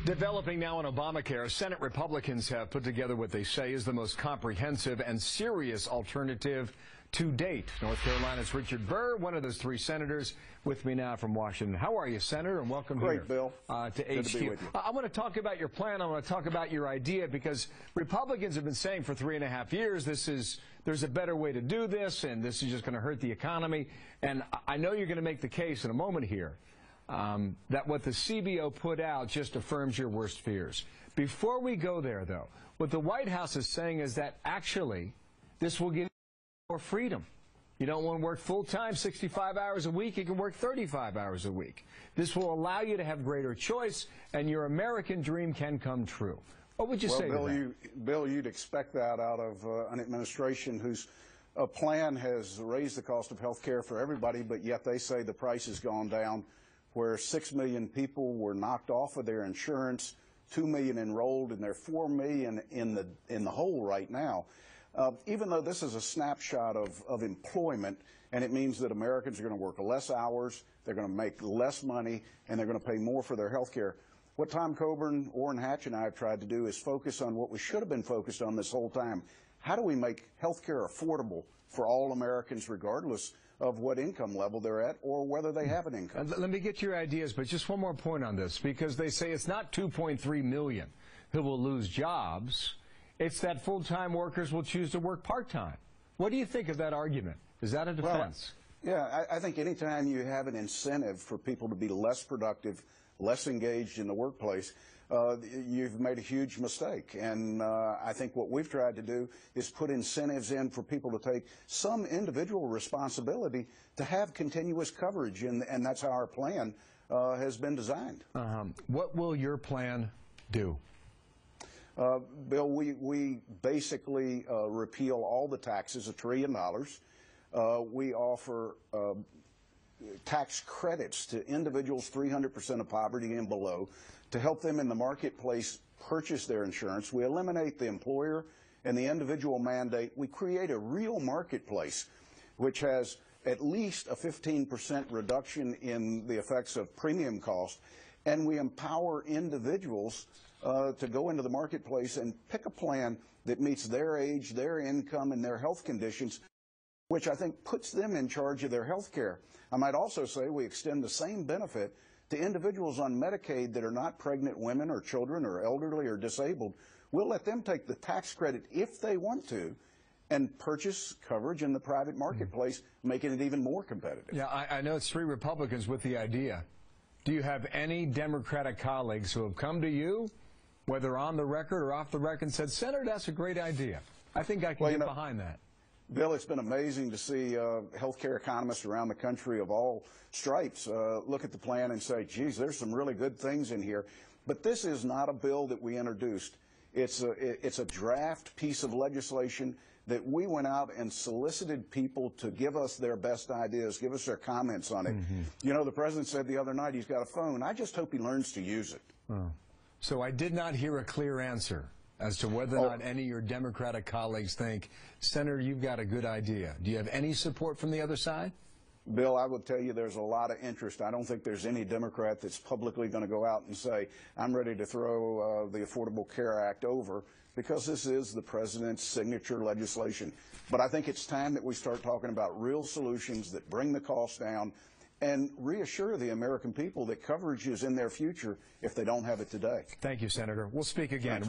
Developing now on Obamacare, Senate Republicans have put together what they say is the most comprehensive and serious alternative to date. North Carolina's Richard Burr, one of those three senators, with me now from Washington. How are you, Senator? And welcome Great, here Bill. To Good HQ. to be with you. I want to talk about your plan. I want to talk about your idea, because Republicans have been saying for 3.5 years there's a better way to do this, and this is just going to hurt the economy. And I know you're going to make the case in a moment here that what the CBO put out just affirms your worst fears. Before we go there, though, what the White House is saying is that actually this will give you more freedom. You don't want to work full-time, 65 hours a week. You can work 35 hours a week. This will allow you to have greater choice, and your American dream can come true. What would you say to that? Bill, you'd expect that out of an administration whose plan has raised the cost of health care for everybody, but yet they say the price has gone down, where 6 million people were knocked off of their insurance, 2 million enrolled, and there are 4 million in the hole right now. Even though this is a snapshot of employment, and it means that Americans are going to work less hours, they're going to make less money, and they're going to pay more for their health care. What Tom Coburn, Orrin Hatch, and I have tried to do is focus on what we should have been focused on this whole time. How do we make health care affordable for all Americans, regardless of what income level they're at or whether they have an income? Let me get your ideas, but just one more point on this, because they say it's not 2.3 million who will lose jobs. It's that full-time workers will choose to work part-time. What do you think of that argument? Is that a defense? Well, yeah, I think anytime you have an incentive for people to be less productive, less engaged in the workplace, you've made a huge mistake. And I think what we've tried to do is put incentives in for people to take some individual responsibility to have continuous coverage, and that's how our plan has been designed. What will your plan do? Bill, we basically repeal all the taxes, $1 trillion. We offer tax credits to individuals 300% of poverty and below to help them in the marketplace purchase their insurance. We eliminate the employer and the individual mandate. We create a real marketplace which has at least a 15% reduction in the effects of premium cost, and we empower individuals to go into the marketplace and pick a plan that meets their age, their income, and their health conditions, which I think puts them in charge of their health care. I might also say we extend the same benefit to individuals on Medicaid that are not pregnant women or children or elderly or disabled. We'll let them take the tax credit if they want to and purchase coverage in the private marketplace, making it even more competitive. Yeah, I know it's three Republicans with the idea. Do you have any Democratic colleagues who have come to you, whether on the record or off the record, and said, Senator, that's a great idea. I think I can get behind that. Bill, it's been amazing to see healthcare economists around the country of all stripes look at the plan and say, geez, there's some really good things in here. But this is not a bill that we introduced. It's a draft piece of legislation that we went out and solicited people to give us their best ideas, give us their comments on it. You know, the president said the other night he's got a phone. I just hope he learns to use it. So I did not hear a clear answer as to whether or not any of your Democratic colleagues think, Senator, you've got a good idea. Do you have any support from the other side? Bill, I would tell you there's a lot of interest. I don't think there's any Democrat that's publicly going to go out and say, I'm ready to throw the Affordable Care Act over, because this is the president's signature legislation. But I think it's time that we start talking about real solutions that bring the cost down and reassure the American people that coverage is in their future if they don't have it today. Thank you, Senator. We'll speak again.